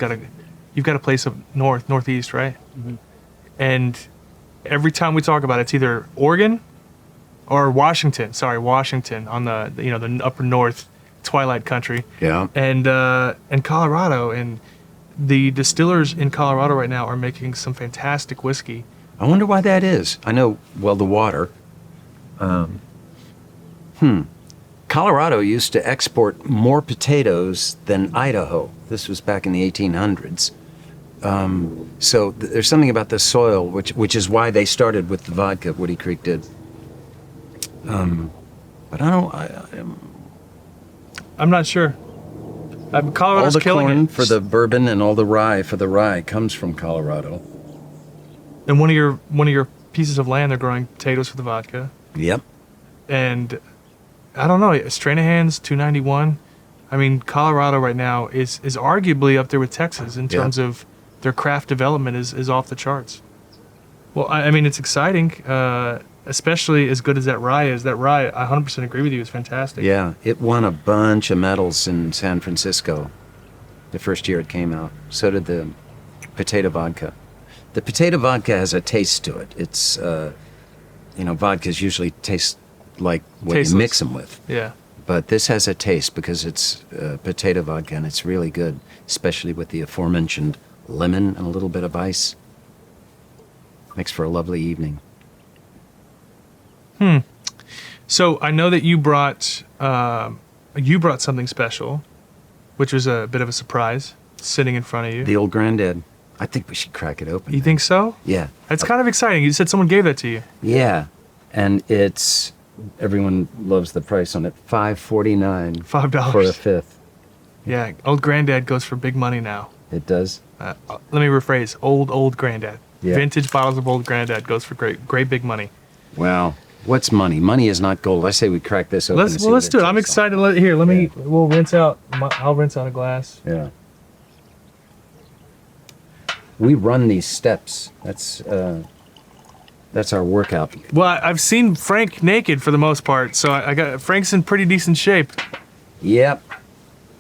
you've got a place up northeast, right? Mm-hmm. And every time we talk about it, it's either Oregon or Washington on the upper north twilight country. Yeah. And Colorado, and the distillers in Colorado right now are making some fantastic whiskey. I wonder why that is. I know, well, the water. Colorado used to export more potatoes than Idaho. This was back in the 1800s. So there's something about the soil, which is why they started with the vodka, Woody Creek did. But I don't. I'm not sure. Colorado's all the killing corn it. for the bourbon and all the rye for the rye comes from Colorado. And one of your pieces of land, they're growing potatoes for the vodka. Yep. And I don't know, Stranahan's 291. I mean, Colorado right now is arguably up there with Texas in terms of their craft development is off the charts. Well, I mean, it's exciting, especially as good as that rye is. That rye, I 100% agree with you, is fantastic. Yeah, it won a bunch of medals in San Francisco the first year it came out. So did the potato vodka. The potato vodka has a taste to it. It's, vodkas usually taste like what Tasteless. you mix them with. Yeah. But this has a taste because it's potato vodka, and it's really good, especially with the aforementioned lemon and a little bit of ice. Makes for a lovely evening. So I know that you brought something special, which was a bit of a surprise, sitting in front of you. The old granddad. I think we should crack it open. You think so? Yeah. That's kind of exciting. You said someone gave that to you. Yeah. And everyone loves the price on it. $5.49. $5 for a fifth. Yeah, old granddad goes for big money now. It does. Let me rephrase. Old granddad. Yeah. Vintage bottles of old granddad goes for great big money. Well, what's money? Money is not gold. I say we crack this open. Let's do it. I'm excited. We'll rinse out. I'll rinse out a glass. Yeah. We run these steps. That's our workout. Well, I've seen Frank naked for the most part, so I got Frank's in pretty decent shape. Yep.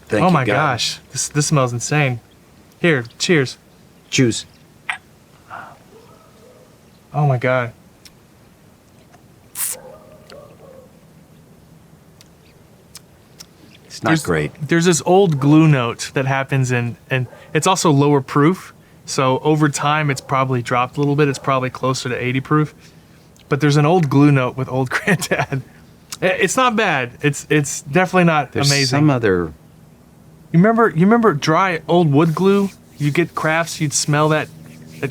Thank Oh you, my God. gosh, this smells insane. Here, cheers. Choose. Oh my God. It's not great. There's this old glue note that happens and it's also lower proof. So over time, it's probably dropped a little bit. It's probably closer to 80 proof. But there's an old glue note with old granddad. It's not bad. It's definitely not There's amazing. some other. You remember dry old wood glue? You get crafts, you'd smell that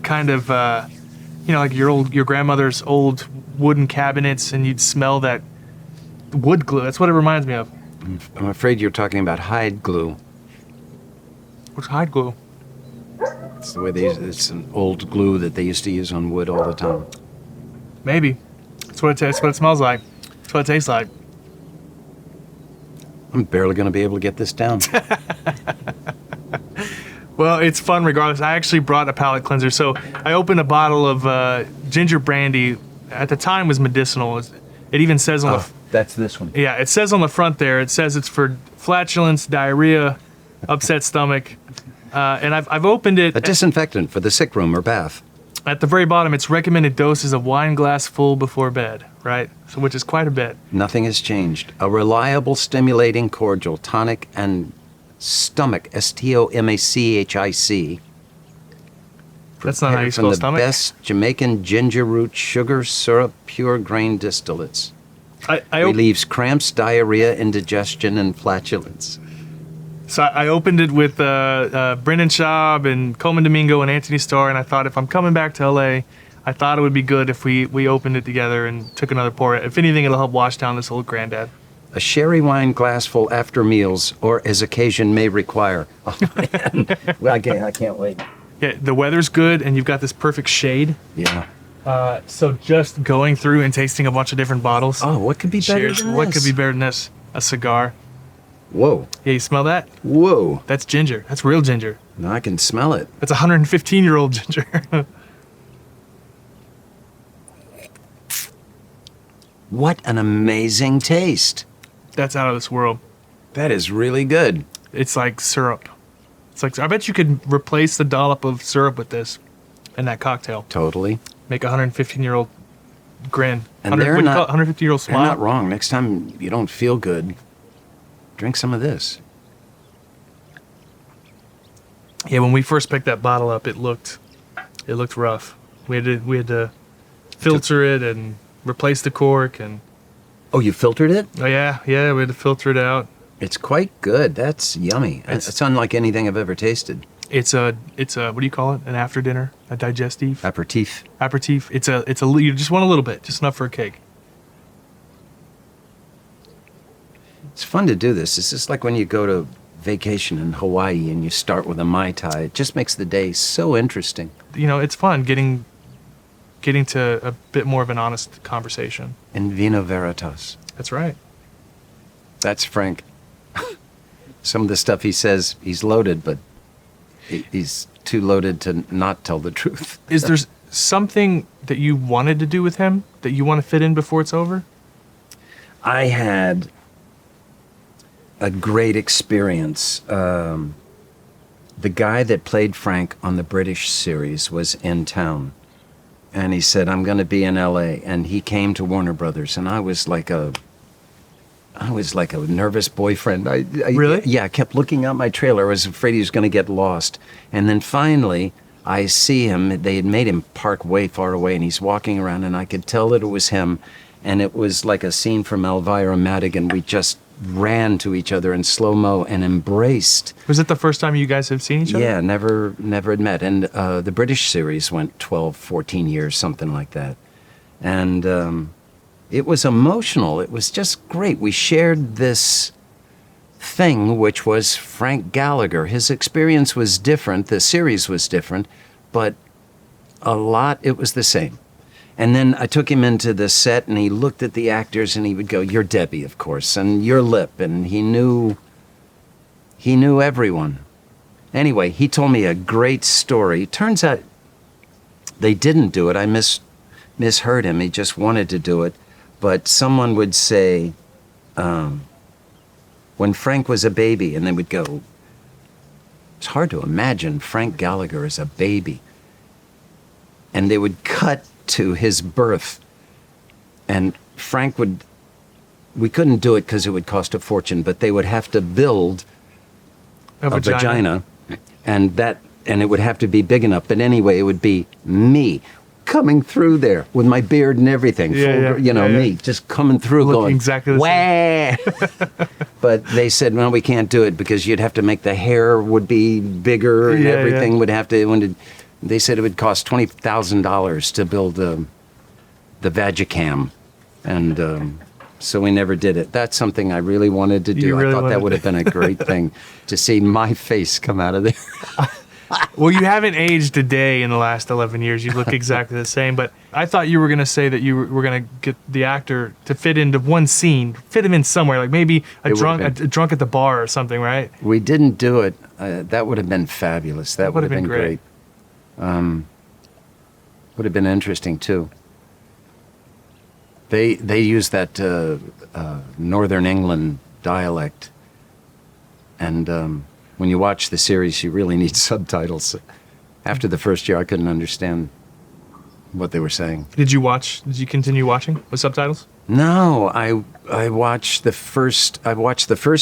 kind of like your grandmother's old wooden cabinets, and you'd smell that wood glue. That's what it reminds me of. I'm afraid you're talking about hide glue. What's hide glue? It's the way it's an old glue that they used to use on wood all the time. Maybe. That's what it smells like. That's what it tastes like. I'm barely going to be able to get this down. Well, it's fun regardless. I actually brought a palate cleanser. So I opened a bottle of ginger brandy. At the time was medicinal. It even says on That's this one. Yeah, it says on the front there, it says it's for flatulence, diarrhea, upset stomach. And I've opened it. A disinfectant for the sick room or bath. At the very bottom, it's recommended doses of wine glass full before bed, right? So, which is quite a bit. Nothing has changed. A reliable, stimulating, cordial, tonic, and stomach, STOMACHIC. That's not how you From spell the stomach. best Jamaican ginger root sugar syrup pure grain distillates. I Relieves cramps, diarrhea, indigestion, and flatulence. So I opened it with Brendan Schaub and Coleman Domingo and Anthony Starr, and I thought if I'm coming back to LA, I thought it would be good if we opened it together and took another pour. If anything, it'll help wash down this old granddad. A sherry wine glassful after meals or as occasion may require. Oh, man. Well, I can't wait. Yeah, the weather's good, and you've got this perfect shade. Yeah. So just going through and tasting a bunch of different bottles. Oh, what could be better Cheers. than this? What could be better than this? A cigar. Whoa. Yeah, you smell that? Whoa. That's ginger. That's real ginger. Now I can smell it. That's 115-year-old ginger. What an amazing taste. That's out of this world. That is really good. It's like syrup. It's like, I bet you could replace the dollop of syrup with this in that cocktail. Totally. Make a 115-year-old grin. And they're not 150-year-old They're smile. not wrong. Next time you don't feel good, drink some of this. Yeah, when we first picked that bottle up, it looked rough. We had to filter it and replace the cork and. Oh, you filtered it? Oh yeah, we had to filter it out. It's quite good. That's yummy. It's unlike anything I've ever tasted. It's a what do you call it? An after dinner, a digestive Aperitif. aperitif. It's a you just want a little bit, just enough for a cake. It's fun to do this. It's just like when you go to vacation in Hawaii and you start with a Mai Tai. It just makes the day so interesting. You know, it's fun getting to a bit more of an honest conversation. In vino veritas. That's right. That's Frank. Some of the stuff he says, he's loaded, but he's too loaded to not tell the truth. Is there something that you wanted to do with him that you want to fit in before it's over? I had a great experience. The guy that played Frank on the British series was in town. And he said, I'm going to be in L.A. And he came to Warner Brothers. And I was like a nervous boyfriend. Really? Yeah, I kept looking out my trailer. I was afraid he was going to get lost. And then finally, I see him. They had made him park way far away. And he's walking around. And I could tell that it was him. And it was like a scene from Elvira Madigan. We just ran to each other in slow-mo and embraced. Was it the first time you guys have seen each other? Yeah, never had met. And the British series went 12, 14 years, something like that. And it was emotional. It was just great. We shared this thing, which was Frank Gallagher. His experience was different. The series was different, but a lot, it was the same. And then I took him into the set, and he looked at the actors, and he would go, "You're Debbie, of course, and you're Lip," and he knew everyone. Anyway, he told me a great story. Turns out they didn't do it. I misheard him. He just wanted to do it. But someone would say, when Frank was a baby, and they would go, it's hard to imagine Frank Gallagher as a baby. And they would cut to his birth, and Frank we couldn't do it because it would cost a fortune, but they would have to build a vagina, and it would have to be big enough. But anyway, it would be me coming through there with my beard and everything, me just coming through, looking going exactly the same. But they said, well, we can't do it because you'd have to make the hair would be bigger and everything would have to. They said it would cost $20,000 to build the Vagicam, and so we never did it. That's something I really wanted to do. I thought that would have been a great thing to see my face come out of there. Well, you haven't aged a day in the last 11 years. You look exactly the same. But I thought you were going to say that you were going to get the actor to fit into one scene, fit him in somewhere, like maybe a drunk at the bar or something, right? We didn't do it. That would have been fabulous. That would have been great. Would have been interesting too. They use that Northern England dialect, and when you watch the series, you really need subtitles. After the first year, I couldn't understand what they were saying. Did you continue watching with subtitles? No, I watched the first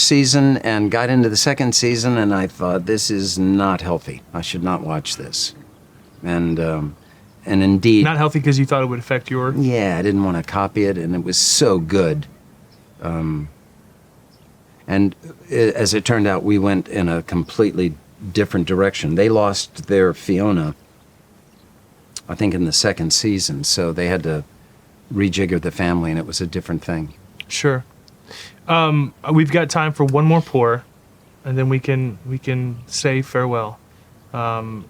season and got into the second season, and I thought, this is not healthy. I should not watch this. And indeed, not healthy because you thought it would affect your. Yeah, I didn't want to copy it, and it was so good. And as it turned out, we went in a completely different direction. They lost their Fiona, I think, in the second season, so they had to rejigger the family, and it was a different thing. Sure. We've got time for one more pour, and then we can say farewell. I'm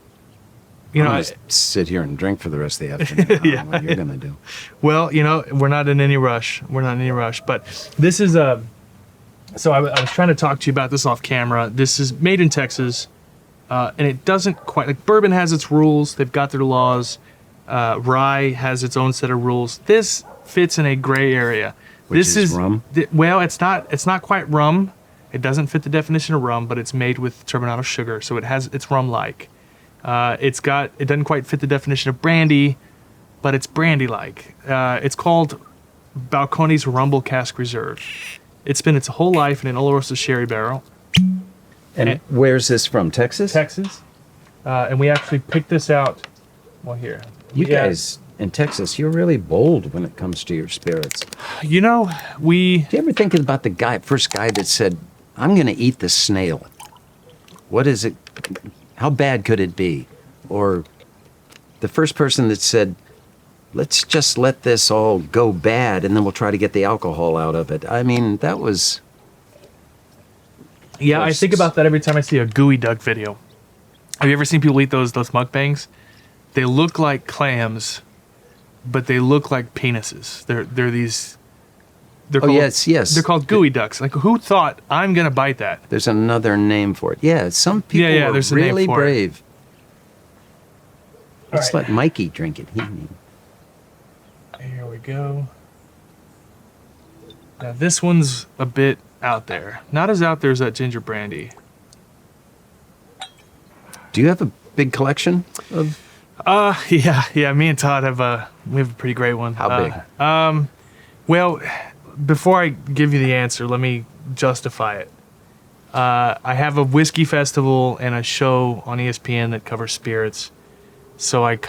gonna sit here and drink for the rest of the afternoon. Yeah. What you're gonna do? Well, we're not in any rush. But this is a. So I was trying to talk to you about this off camera. This is made in Texas, and it doesn't quite like bourbon has its rules. They've got their laws. Rye has its own set of rules. This fits in a gray area. Which is rum? Well, it's not quite rum. It doesn't fit the definition of rum, but it's made with turbinado sugar, so it's rum-like. It doesn't quite fit the definition of brandy, but it's brandy-like. It's called Balcones Rumble Cask Reserve. It's been its whole life in an Oloroso sherry barrel. And where's this from? Texas? Texas. And we actually picked this out. Well, here. You guys in Texas, you're really bold when it comes to your spirits. You know, Do you ever think about the first guy that said, I'm going to eat the snail? What is it? How bad could it be? Or the first person that said, let's just let this all go bad and then we'll try to get the alcohol out of it. I mean, that was... Yeah, I think about that every time I see a gooey duck video. Have you ever seen people eat those mukbangs? They look like clams, but they look like penises. They're these... They're called, yes. They're called gooey ducks. Like, who thought, I'm going to bite that? There's another name for it. Yeah, some people are there's a name really for brave. All Let's right. let Mikey drink it. Here we go. Now, this one's a bit out there. Not as out there as that ginger brandy. Do you have a big collection of... Yeah. Me and Todd we have a pretty great one. How big? Well, before I give you the answer, let me justify it. I have a whiskey festival and a show on ESPN that covers spirits, so it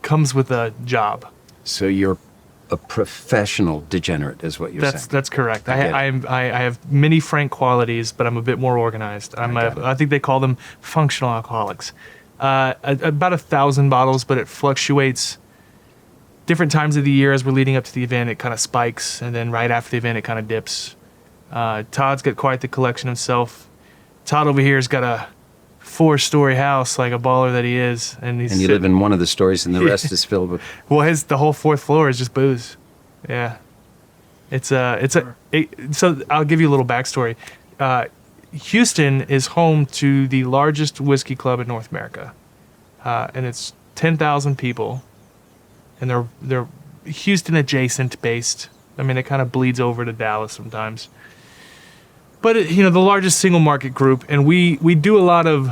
comes with a job. So you're a professional degenerate, is what you're saying. That's correct. I have many frank qualities, but I'm a bit more organized. I think they call them functional alcoholics. About 1,000 bottles, but it fluctuates. Different times of the year as we're leading up to the event, it kind of spikes, and then right after the event, it kind of dips. Todd's got quite the collection himself. Todd over here has got a 4-story house, like a baller that he is, and you live in one of the stories, and the rest is filled with... Well, the whole 4th floor is just booze. Yeah, so I'll give you a little backstory. Houston is home to the largest whiskey club in North America, and it's 10,000 people, and they're Houston adjacent based. I mean, it kind of bleeds over to Dallas sometimes. But the largest single market group, and we do a lot of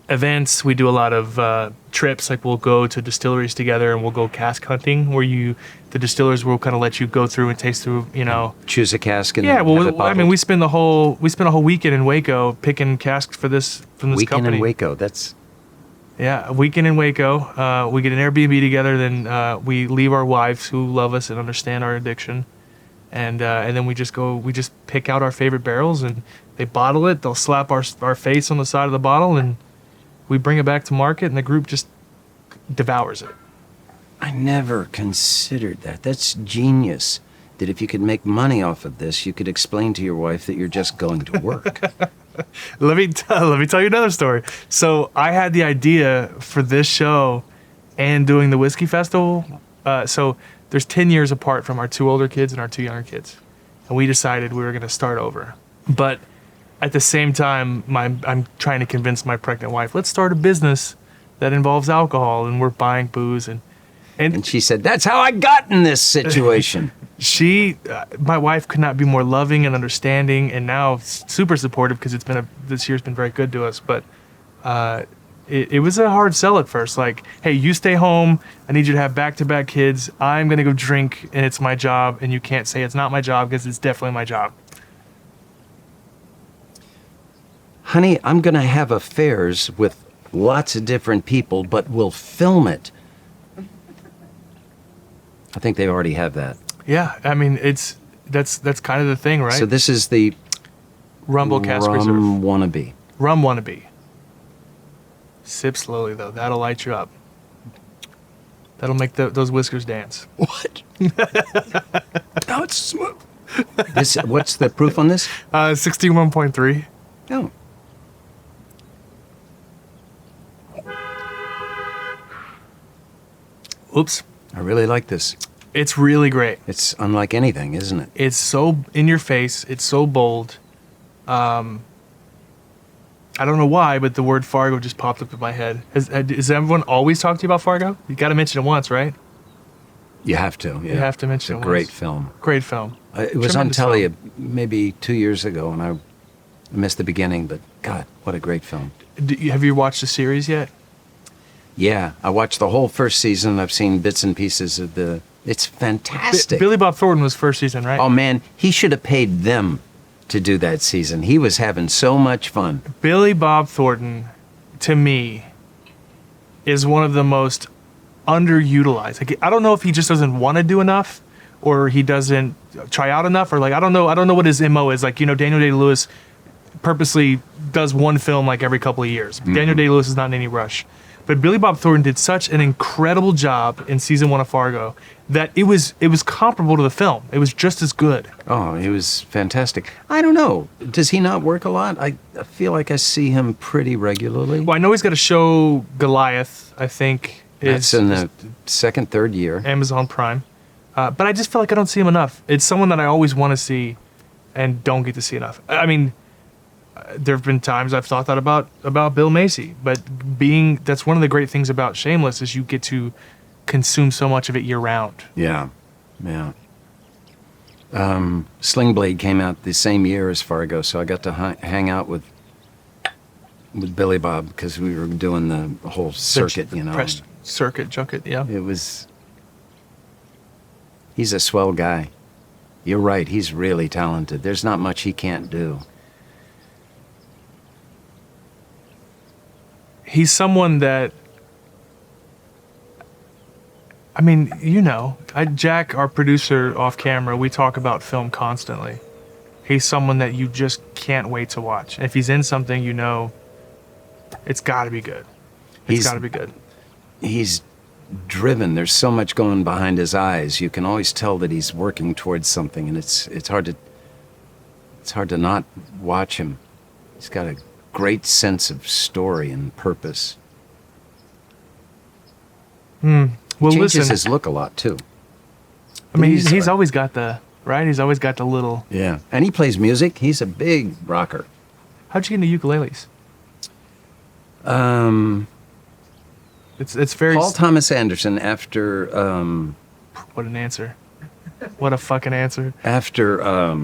events. We do a lot of trips. Like, we'll go to distilleries together, and we'll go cask hunting, where the distillers will kind of let you go through and taste through. Choose a cask and yeah. have Well, it bottled. I mean, we spend a whole weekend in Waco picking casks from this Weekend company. in Waco. That's... Yeah, a weekend in Waco. We get an Airbnb together. Then we leave our wives who love us and understand our addiction. And then we just pick out our favorite barrels, and they bottle it. They'll slap our face on the side of the bottle, and we bring it back to market, and the group just devours it. I never considered that. That's genius. That if you could make money off of this, you could explain to your wife that you're just going to work. Let me tell you another story. So I had the idea for this show and doing the whiskey festival. So there's 10 years apart from our 2 older kids and our 2 younger kids. And we decided we were going to start over. But at the same time, I'm trying to convince my pregnant wife, let's start a business that involves alcohol, and we're buying booze. And she said, that's how I got in this situation. My wife could not be more loving and understanding, and now super supportive, because this year's been very good to us. But it was a hard sell at first. Like, hey, you stay home. I need you to have back-to-back kids. I'm going to go drink, and it's my job. And you can't say it's not my job, because it's definitely my job. Honey, I'm going to have affairs with lots of different people, but we'll film it. I think they already have that. Yeah, I mean, that's kind of the thing, right? So this is the Rumble Cask Reserve. Rum Wannabe. Rum Wannabe. Sip slowly, though. That'll light you up. That'll make those whiskers dance. What? Now it's smooth. What's the proof on this? 61.3. Oh. Oops. I really like this. It's really great. It's unlike anything, isn't it? It's so in your face. It's so bold. I don't know why, but the word Fargo just popped up in my head. Has everyone always talked to you about Fargo? You got to mention it once, right? You have to. Yeah. You have to mention it's it a great once. film. Great film. It was on Tremendous telly film. maybe 2 years ago, and I missed the beginning. But God, what a great film! Have you watched the series yet? Yeah, I watched the whole first season. I've seen bits and pieces of the. It's fantastic. Billy Bob Thornton was first season, right? Oh man, he should have paid them to do that season. He was having so much fun. Billy Bob Thornton, to me, is one of the most underutilized. Like, I don't know if he just doesn't want to do enough, or he doesn't try out enough, or like I don't know what his MO is. Like, Daniel Day-Lewis purposely does one film like every couple of years. Daniel Day-Lewis is not in any rush. But Billy Bob Thornton did such an incredible job in season 1 of Fargo that it was comparable to the film. It was just as good. Oh, he was fantastic. I don't know. Does he not work a lot? I feel like I see him pretty regularly. Well, I know he's got a show, Goliath, I think. That's in the second, third year. Amazon Prime. But I just feel like I don't see him enough. It's someone that I always want to see and don't get to see enough. I mean, there have been times I've thought that about Bill Macy, but that's one of the great things about Shameless is you get to consume so much of it year round. Yeah. Sling Blade came out the same year as Fargo, so I got to hang out with Billy Bob because we were doing the whole circuit, Press circuit, junket, yeah. He's a swell guy. You're right, he's really talented. There's not much he can't do. He's someone that, I mean, Jack, our producer off camera, we talk about film constantly. He's someone that you just can't wait to watch. If he's in something, it's got to be good. It's got to be good. He's driven. There's so much going behind his eyes. You can always tell that he's working towards something, and it's hard to not watch him. He's got a great sense of story and purpose. Well, Changes listen, his look a lot too. I mean, he's always got the right. He's always got the little. Yeah, and he plays music. He's a big rocker. How'd you get into ukuleles? It's very Paul Thomas Anderson after What an answer! What a fucking answer! after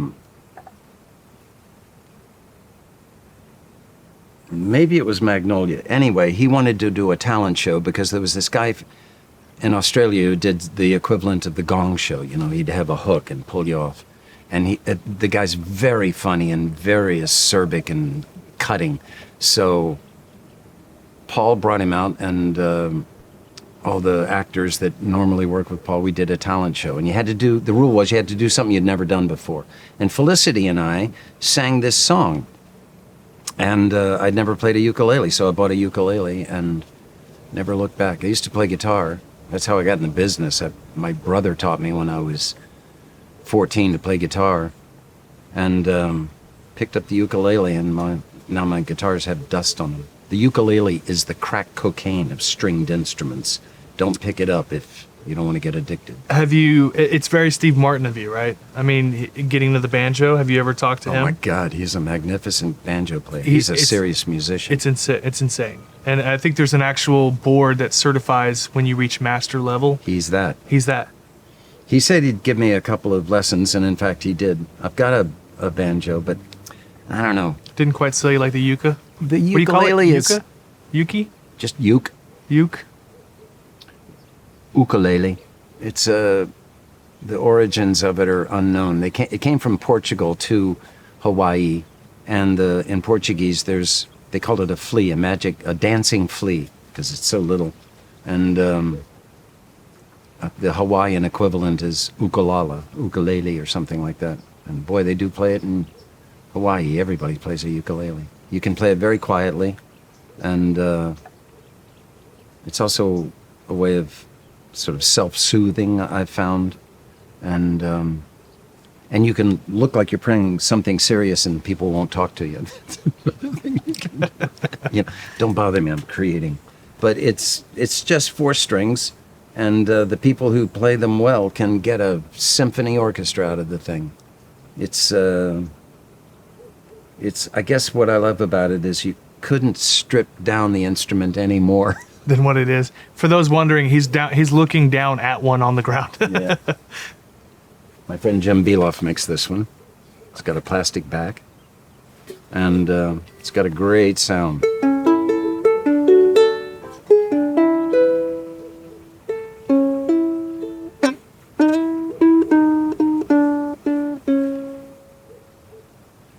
maybe it was Magnolia. Anyway, he wanted to do a talent show because there was this guy in Australia who did the equivalent of the Gong Show. He'd have a hook and pull you off. And the guy's very funny and very acerbic and cutting. So Paul brought him out, and all the actors that normally work with Paul, we did a talent show. And the rule was you had to do something you'd never done before. And Felicity and I sang this song. And I'd never played a ukulele, so I bought a ukulele and never looked back. I used to play guitar. That's how I got in the business. My brother taught me when I was 14 to play guitar, and picked up the ukulele, and now my guitars have dust on them. The ukulele is the crack cocaine of stringed instruments. Don't pick it up if you don't want to get addicted. It's very Steve Martin of you, right? I mean, getting to the banjo, have you ever talked to him? Oh my God, he's a magnificent banjo player. He's a serious musician. It's insane. And I think there's an actual board that certifies when you reach master level. He's that. He said he'd give me a couple of lessons, and in fact he did. I've got a banjo, but I don't know. Didn't quite sell you like the yucca? The What do you call it? ukulele is Yucca? Yuki? just uke. Uke? Ukulele. It's the origins of it are unknown. It came from Portugal to Hawaii, and in Portuguese they called it a flea, a dancing flea, because it's so little, and the Hawaiian equivalent is ukulele or something like that. And boy, they do play it in Hawaii. Everybody plays a ukulele. You can play it very quietly, and it's also a way of sort of self-soothing, I've found, and you can look like you're playing something serious and people won't talk to you. Don't bother me, I'm creating. But it's just 4 strings, and the people who play them well can get a symphony orchestra out of the thing. It's I guess what I love about it is you couldn't strip down the instrument anymore. than what it is. For those wondering, he's looking down at one on the ground. Yeah. My friend Jim Beloff makes this one. It's got a plastic back, and it's got a great sound.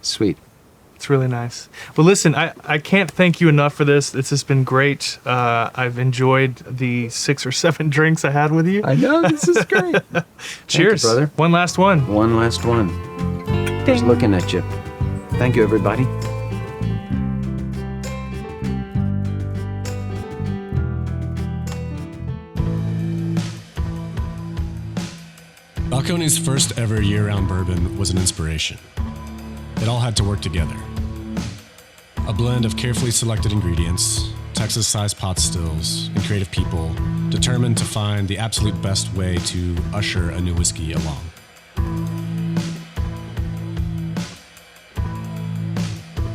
Sweet. It's really nice. Well, listen, I can't thank you enough for this. It's just been great. I've enjoyed the 6 or 7 drinks I had with you. I know, this is great. Cheers, Thank you, brother. One last one. One last one. Just looking at you. Thank you, everybody. Balcones' first ever year-round bourbon was an inspiration. It all had to work together. A blend of carefully selected ingredients, Texas-sized pot stills, and creative people determined to find the absolute best way to usher a new whiskey along.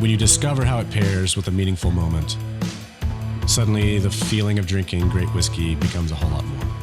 When you discover how it pairs with a meaningful moment, suddenly the feeling of drinking great whiskey becomes a whole lot more.